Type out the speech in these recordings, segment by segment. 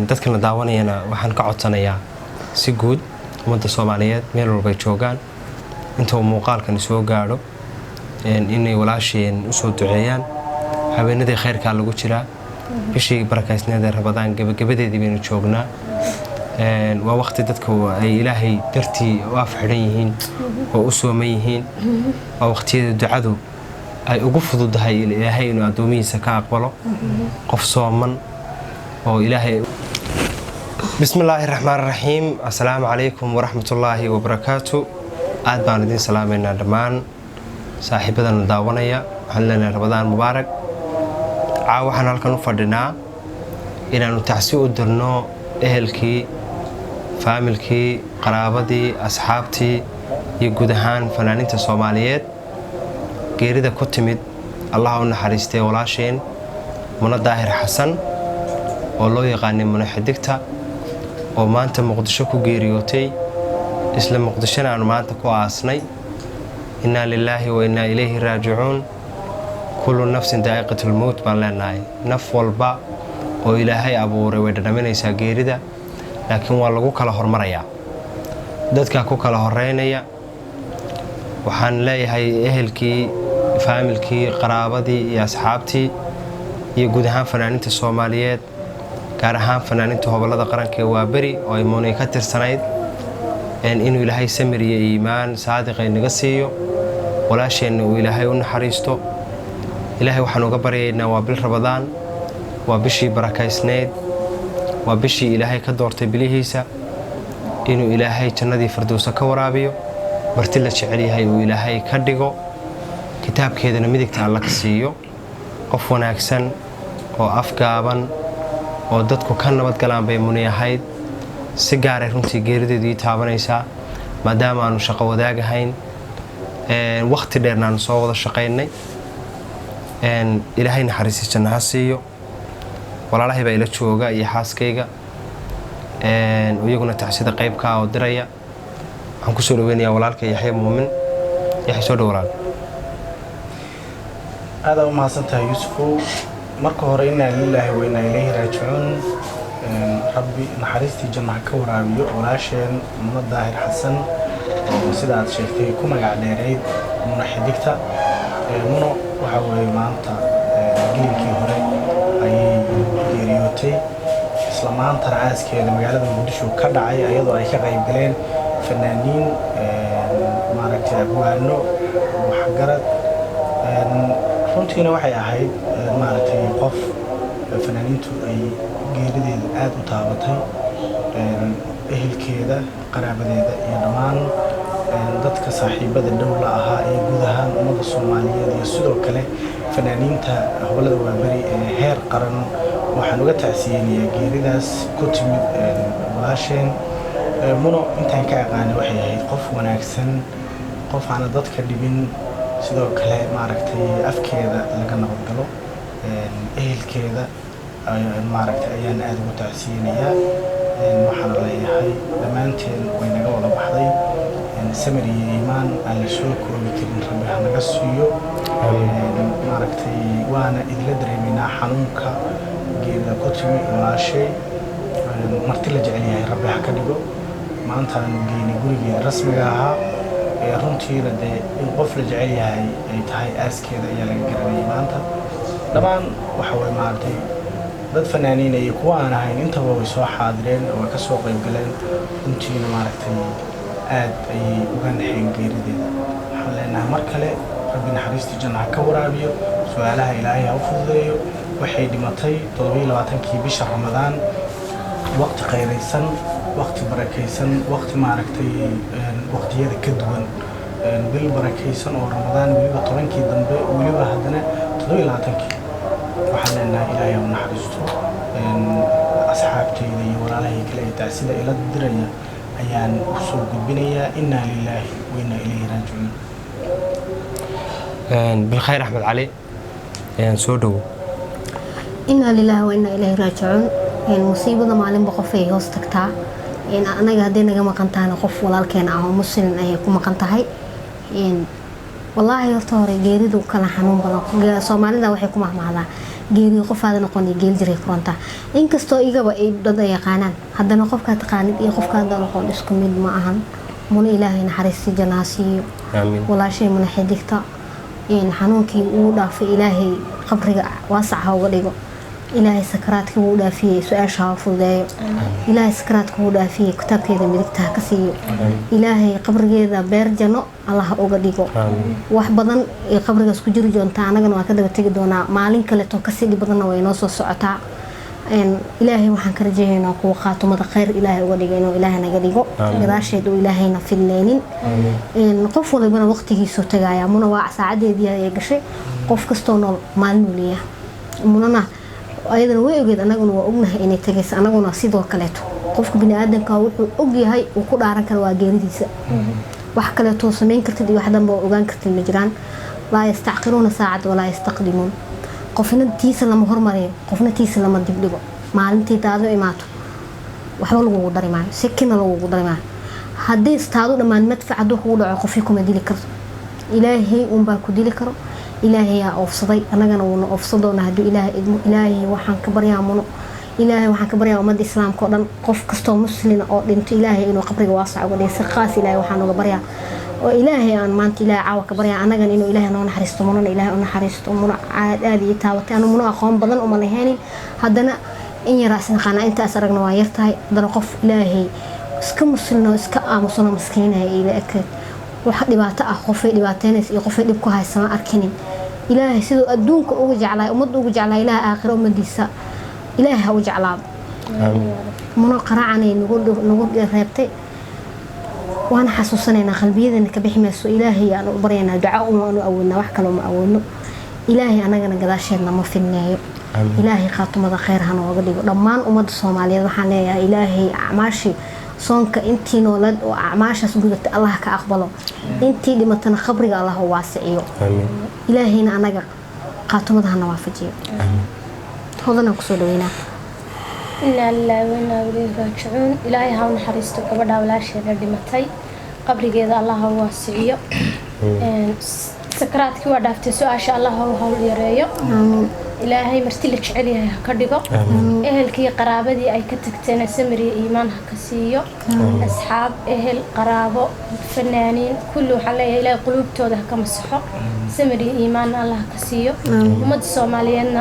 dadkana daawanayana waxaan ka codsanayaa si guud ummadda Soomaaliyeed meel walba ay joogaan inta uu muuqaalkan soo gaadho inay walaasheen u soo duceeyaan habeenadii khayrka lagu jiraa bishii barakaysneed ee Ramadaan gabagabadeedii baynu joognaa waa waqti dadku ay Ilaahay dartii u afxidhan yihiin oo u sooman yihiin waa waqtiyada ducadu ay ugu fududahay Ilaahay inuu adoomihiisa ka aqbalo qof sooman oo Ilaahay Bismillahir Rahmanir Rahim Assalamu alaykum wa rahmatullahi wa barakatuh aad baan idin salaameynaa dhammaan saaxiibadan daawanaya waxaan leenahay Ramadaan mubaarak waxaan halkan u fadhinaa inaanu tacsi u dirno ehelkii faamilkii qaraabadii asxaabtii iyo guud ahaan fanaaniinta Soomaaliyeed geerida ku timid Allah u naxariistay walaasheen Muna Daahir Xasan oo loo yaqaan Muna Xidigta oo maanta Muqdisho ku geeriyootay isla Muqdishona aan maanta ku aasnay inna lillahi wa inna ilayhi raaji'uun kullu nafsin daa'iqatul maut baan leenahay naf walba oo Ilaahay abuuray way dhadhaminaysaa geerida laakiin waa lagu kala hormarayaa dadka ku kala horeynaya waxaan leeyahay ehelkii faamilkii qaraabadii iyo asxaabtii iyo guud ahaan fanaaniinta Soomaaliyeed gaar ahaan fanaaniinta gobolada qaranka waa bari oo ay Muna ka tirsanayd inuu Ilaahay samir iyo iimaan saadiq ay naga siiyo walaasheen uu Ilaahay u naxariisto Ilaahay waxaan uga baryaynaa waa bil Ramadaan waa bishii barakaysneed waa bishii Ilaahay ka doortay bilihiisa inuu Ilaahay jannadii firdawsa ka waraabiyo marti la jecel yahay uu Ilaahay ka dhigo kitaabkeedana midigta alla ka siiyo qof wanaagsan oo afgaaban oo dadku ka nabad galaan bay Muna ahayd si gaar ah runtii geerideedii taabanaysa maadaama aanu shaqo wadaagahayn waqti dheerna aan soo wada shaqeynay Ilaahay naxariis jannaha siiyo walaalahay baa ila jooga iyo xaaskayga iyaguna tacsida qayb ka oo diraya waxaan ku soo dhaweynayaa walaalka Yaxya Muumin Yaxya soo dhawaad aad u mahadsantahay Yuusuf marka hore inna lillahi wa inna ilayhi raaji'uun rabbi naxariistii jannaha ka waraabiyo walaasheen Muna Daahir Xasan oo sida aad sheegtay ku magac dheereyd Muna Xidigta Muna waxa weeye maanta gelinkii hore ayay geeriyootay isla maanta raaskeeda magaalada Muqdisho ka dhacay iyadoo ay ka qayb galeen fanaaniin maaragtay abwaano waxgarad runtiina waxay ahayd maaragtay qof fanaaniintu ay geerideeda aad u taabatay ehelkeeda qaraabadeeda iyo dhammaan dadka saaxiibada dhow la ahaa ee guud ahaan ummadda Soomaaliyeed iyo sidoo kale fanaaniinta gobolada waabari ee heer qaran waxaan uga tacsiyeenayaa geeridaas ku timid walaasheen Muna intaan ka aqaanay waxay ahayd qof wanaagsan qof aan dadka dhibin sidoo kale maaragtay afkeeda laga nabad galo ehelkeeda maaragtay ayaan aad ugu tacsiyeenayaa waxaan leeyahay dhammaanteen way naga wada baxday samir iyo iimaan aan la soo koobi karin rabbi ha naga siiyo maaragtay waana idila dareeminaa xanuunka geerida ku timi walaashay marti la jecel yahay rabbi ha ka dhigo maanta aan geeyay gurigeeda rasmiga ahaa runtiina dee in qof la jecel yahay ay tahay aaskeeda ayaa laga garanayay maanta dhammaan waxa way maaragtay dad fanaaniin iyo kuwa aan ahayn intaba way soo xaadireen oo ka soo qayb galeen runtiina maaragtay aad ay uga naxeen geerideeda waxaan leenahay mar kale rabbi naxariistii jannaha ka waraabiyo su'aalaha Ilaahay ha u fududeeyo waxay dhimatay 27kii bisha Ramadaan waqti qayraysan waqti barakaysan waqti maaragtay waqtiyada ka duwan bil barakaysan oo Ramadaan waliba 10kii dambe waliba haddana 27kii waxaan leenahay Ilaahay ha u naxariisto asxaabtayda iyo walaalahay kale ee tacsida ila diraya ayaan u soo gudbinayaa inna lillahi wa inna ilayhi raaji'uun بالخير أحمد علي سودو إنا لله وإنا إليه راجعون مصيبة معلم بقفي هوستكتا أنا قاعدين نجمع قنتها نقف ولا الكين أو مسلم أي كم قنتهاي wallaahi horta hore geeridu kala xanuun badan Soomaalida waxay ku mahmaadaa geeridu qof aad noqon geel jiray koonta inkastoo igaba ay dad yaqaanaan haddana qofka taqaanid iyo qofka aad noqon isku mid ma ahan mun ilaahay naxariisti janaasiyo amiin walaashay mun xidigta in xanuunkii uu dhaafay ilaahay qabriga waasaca uga dhigo ilaahay sakaraadka uu dhaafiyay su'aasha fududeeyo ilaahay sakaraadka uu dhaafiyay kitaabkeeda midigta ka siiyo ilaahay qabrigeeda beer janno Allah uga dhigo wax badan ee qabrigaas ku jiri doonta anagana waa ka daba tagi doonaa maalin kale to ka sii badanna way noo soo socotaa ilaahay waxaan ka rajaynaynaa kuwa qaatumada khayr ilaahay uga dhigo inuu ilaahay naga dhigo gadaasheed uu ilaahayna fidneenin qof walbana waqtigiisu tagaya muna waa saacadeedii ay gashay qof kastoo nool maalin uu leeyahay munana ayadana way ogeed anaguna waa ognahay inay tagayso anaguna sidoo kaleeto qofka bini aadamka wuxuu og yahay uu ku dhaaran karo waa geeridiisa wax kaleeto sameyn kartid iyo wax dhanba ogaan kartid ma jiraan laa yastacqiruuna saacad walaa yastaqdimuun qofna tiisa lama hormariyo qofna tiisa lama dibdhigo maalintii taado imaato waxba lagu dareemaa sikina lagu dareemaa haddii istaado dhamaan madfac haduu kugu dhaco qofii kuma dili karto ilaahay baa ku dili karo ilaahay yaa oofsaday anagana wuu oofsadoona haduu ilaahay waxaan ka baryaamo ilaahay waxaan ka baryaa ummadda islaamka oo dhan qof kasto muslim oo dhinto ilaahay inuu qabriga waasac uga dhigo qaas ilaahay waxaan uga baryaa oo ilaahay aan maanta ilaahay caawa ka baryaa anagana inuu ilaahay noo naxariisto munana ilaahay u naxariisto muna aad iyo taawatay anu muna aqoon badan uma leheyn haddana in yaraasna qana intaas aragna waa yartahay haddana qof ilaahay iska muslim oo iska aamusano maskiinay ila ekad waxa dhibaato ah qofay dhibaateenays iyo qofay dhib ku haysan arkinin ilaahay sidoo adduunka ugu jeclay umad ugu jeclay ilaahay aakhiro umadiisa ilaahay ha u jeclaado muna qaracanay nagu reebtay وانا حسوسنا قلبينا كبحماس إلهي أنا برينا دعاء وأنا أولنا وحكى لهم أولنا إلهي أنا جنا قداشنا ما في النهاية إلهي خاطم هذا خير هنا وقدي لما أمد الصومالية وحنا يا إلهي عماشي صونك أنتي نولد وعماش سجودة الله كأقبله أنتي لما تنخبري الله واسعيه إلهي أنا خاطم هذا هنا وافجيه هذا نقصد وينا إنا لله وإنا إليه راجعون إلهي هاون حريستو قبضها ولا شيء دمتي قبل كذا الله هو واسعيه سكراتك ودافتي سؤال الله هو يريو إلهي مرتلك عليها كدقو أهلكي قرابدي أي كتكتنا سمري إيمانها كسيو أصحاب أهل قرابو فنانين كله حليه إلى قلوب توده كمسحو سمري إيمان الله كسيو ومد الصوماليين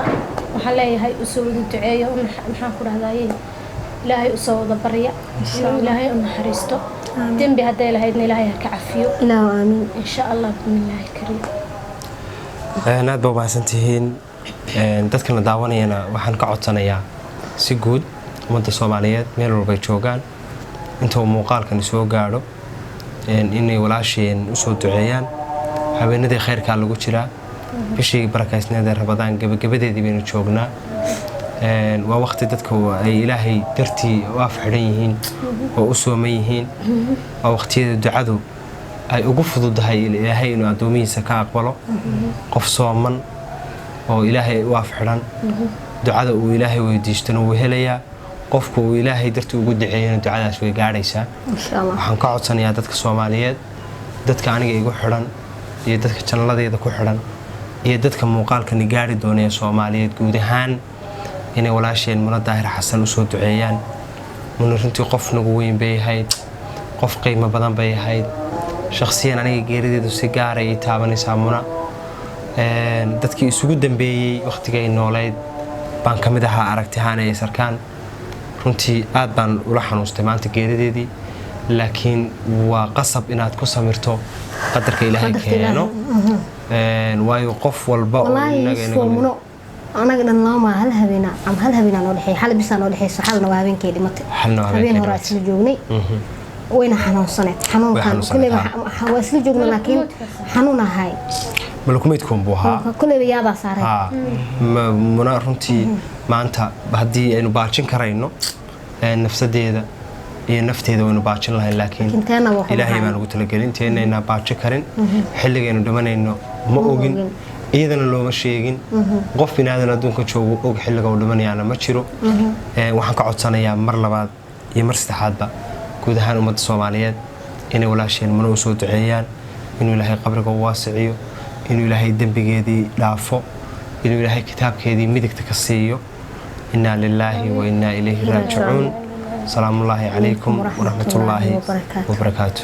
وحليه هاي أسود الدعاية ومحن كره هذاي إلهي أسود بريء إلهي ونحرسته دم بهذا إلهي إلهي كعفيو إلى آمين إن شاء الله بسم الله الكريم أنا بابا سنتين dadkana daawanayana waxaan ka codsanayaa si guud ummadda Soomaaliyeed meel walba ay joogaan inta uu muuqaalkan soo gaaro inay walaasheen u soo duceeyaan habeenadii khayrka lagu jiraa bishii barakaysnada Ramadaan gabagabadeedii baynu joognaa waa waqti dadka ay Ilaahay dartii u afxiran yihiin oo u sooman yihiin waa waqtiyada ducadu ay ugu fududahay Ilaahay inuu adoomihiisa ka aqbalo qof sooman oo Ilaahay u afxiran ducada uu Ilaahay weydiistana uu helayaa qofku uu Ilaahay dartii ugu duceeyay ducadaas way gaaraysaa insha Allah waxaan ka codsanayaa dadka Soomaaliyeed dadka aniga igu xiran iyo dadka channeladeeda ku xiran iyo dadka muuqaalkan gaari doonaya Soomaaliyeed guud ahaan inay walaasheen Muna Daahir Xasan u soo duceeyaan muna runtii qof nagu weyn bay ahayd qof qiimo badan bay ahayd shakhsiyan aniga geerideedu si gaar ah ay taabanaysaa Muna dadkii isugu dambeeyay waqtigay nooleed baan kamid ahaa aragtihaan ay sarkaan runtii aad baan ula xanuustay maanta geerideedii laakiin waa qasab inaad ku samirto qadarka Ilaahay keeno waayo qof walba oo inaga anaga dhan lama hal habeenaa noo dhaxay hal bisaan noo dhaxayso halna waa habeenkii dhimatay habeen hore isla joognay wayna xanuunsaneed xanuunkan kulli waa isla joognay laakiin xanuun ahay malakumeedkoon buu ahaa kulli yaada saaray muna runtii maanta haddii aynu baajin karayno nafsadeeda iyo nafteeda waynu baajin lahayn laakiin Ilaahay baan ugu talagelin inteena baajin karin xilligaynu dhimanayno ma ogin iyadana looma sheegin qof binaadan adduunka joogo og xilliga uu dhimanayaana ma jiro waxaan ka codsanayaa mar labaad iyo mar saddexaadba guud ahaan ummadda Soomaaliyeed inay walaasheen Muna u soo duceeyaan inuu ilaahay qabriga u waasiciyo inuu ilaahay dembigeedii dhaafo inuu ilaahay kitaabkeedii midigta ka siiyo inaa lilaahi wa inaa ilayhi raajicuun salaamullaahi calaykum waraxmatullaahi wabarakaatu